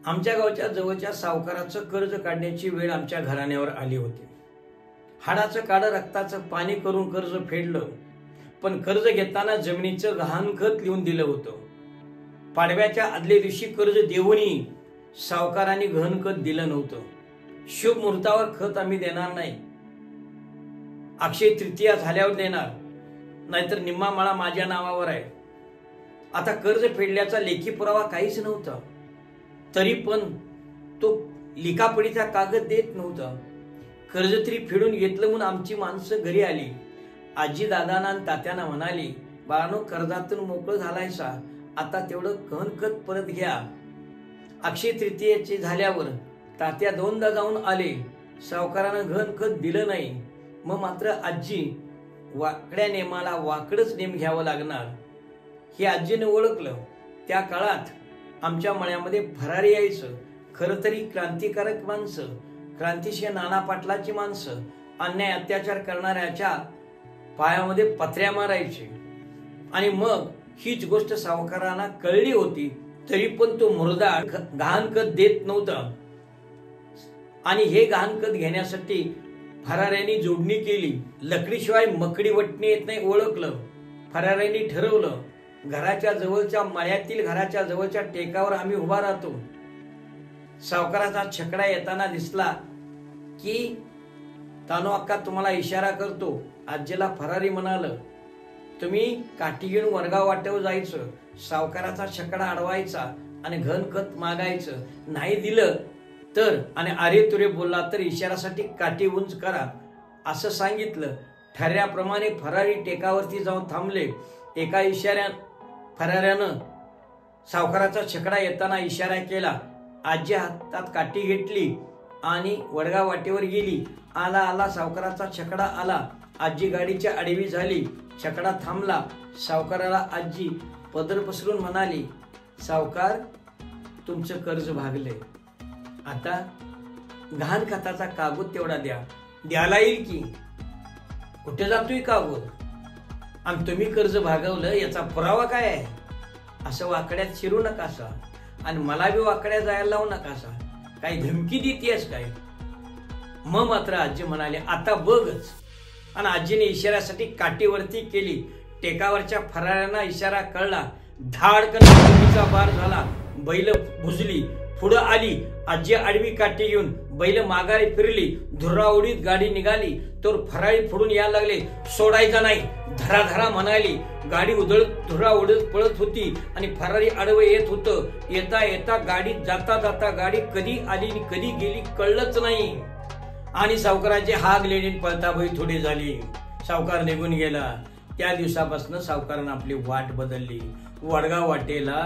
आमच्या गावच्या जवळच्या सावकाराचं कर्ज काढण्याची वेळ आमच्या घराण्यावर आली होती. हाडाचं काढं रक्ताचं पाणी करून कर्ज फेडलं, पण कर्ज घेताना जमिनीचं गहाणखत लिहून दिलं होतं. पाडव्याच्या आदल्या दिवशी कर्ज देऊनही सावकारांनी गहाणखत दिलं नव्हतं. शुभ मुहूर्तावर खत आम्ही देणार नाही, अक्षय तृतीया झाल्यावर देणार, नाहीतर निम्मा माळा माझ्या नावावर आहे. आता कर्ज फेडल्याचा लेखी पुरावा काहीच नव्हता, तरी पण तो लिखापडीचा कागद देत नव्हता. कर्ज तरी फेडून घेतलं म्हणून आमची माणसं घरी आली. आजी दादांना आणि तात्यांना म्हणाली, बाळानो कर्जातून मोकळं झालायसा, आता तेवढं गहाणखत परत घ्या. अक्षय तृतीयेचे झाल्यावर तात्या दोनदा जाऊन आले. सावकारानं गहाणखत दिलं नाही. मग मात्र आजी वाकड्या नेमाला वाकडच नेम घ्यावं लागणार हे आजीने ओळखलं. त्या काळात आमच्या मळ्यामध्ये फरारी यायचं. खरं तरी क्रांतिकारक माणसं, क्रांतिसिंह नाना पाटलाची माणसं अन्याय अत्याचार करणाऱ्याच्या पायामध्ये पत्र्या मारायचे. आणि मग हीच गोष्ट सावकारांना कळली होती, तरी पण तो मुर्दा गहाणखत देत नव्हता. आणि हे गहाणखत घेण्यासाठी फराऱ्यांनी जोडणी केली. लकडीशिवाय मकडी वटणी येत नाही ओळखलं. फराऱ्यांनी ठरवलं, घराच्या जवळच्या मळ्यातील घराच्या जवळच्या टेकावर आम्ही उभा राहतो. सावकाराचा छकडा येताना दिसला की तानो अक्का तुम्हाला इशारा करतो. आजीला फरारी म्हणाल, तुम्ही काठी घेऊन वडगाव वाट्यावर जायचं, सावकाराचा छकडा अडवायचा आणि गहाणखत मागायचं. नाही दिलं तर आणि अरे तुरे बोलला तर इशारासाठी काठी उंच करा असं सांगितलं. ठरल्याप्रमाणे फरारी टेकावरती जाऊन थांबले. एका फराऱ्यानं सावकाराचा छकडा येताना इशारा केला. आजी हातात काठी घेतली आणि वडगाव वाटेवर गेली. आला आला सावकाराचा छकडा आला. आजी गाडीच्या आडवी झाली. छकडा थांबला. सावकाराला आजी पदर पसरून म्हणाली, सावकार तुमचं कर्ज भागले, आता गहाणखताचा कागद तेवढा द्या. द्यायला येईल की, कुठे जातोय कागद, आणि तुम्ही कर्ज भागवलं याचा पुरावा काय आहे? असं वाकड्यात शिरू नकासा आणि मला बी वाकड्या जायला लावू नकासा. काही धमकी देतेस काय? मग मात्र आजी म्हणाले, आता बघच. आणि आजीने इशाऱ्यासाठी काठीवरती केली. टेकावरच्या फराऱ्यांना इशारा कळला. धाडकन जमिनीचा बार झाला. बैल भुजली, पुढं आली. आजी आडवी काठी घेऊन बैल माघारी फिरली. धुर्रा उडीत गाडी निघाली. तर फराळी फोडून यायला लागले. सोडायचा नाही, धरा धरा म्हणाली. गाडी उधळत धुरा उडत पळत होती आणि फरारी आडवं येत होतं. येता येता गाडी जाता जाता गाडी कधी आली आणि कधी गेली कळलंच नाही. आणि सावकाराचे हाग लेणी पळताभई थोडी झाली. सावकार निघून गेला. त्या दिवसापासून सावकारानं आपली वाट बदलली. वडगाव वाटेला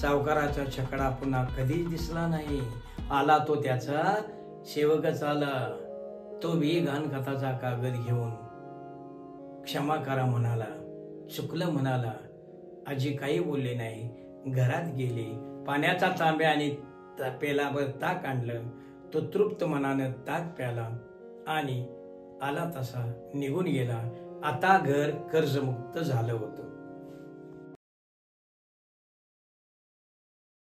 सावकाराचा छकडा पुन्हा कधीच दिसला नाही. आला तो त्याचा सेवकच आला. तो बी गहाणखताचा कागद घेऊन क्षमा करा म्हणाला, चुकलं म्हणाला. आजी काही बोलले नाही. घरात गेली. पाण्याचा तांब्या आणि पेलावर ताक आणलं. तो तृप्त मनानं ताक प्याला आणि आला तसा निघून गेला. आता घर कर्जमुक्त झालं होतं.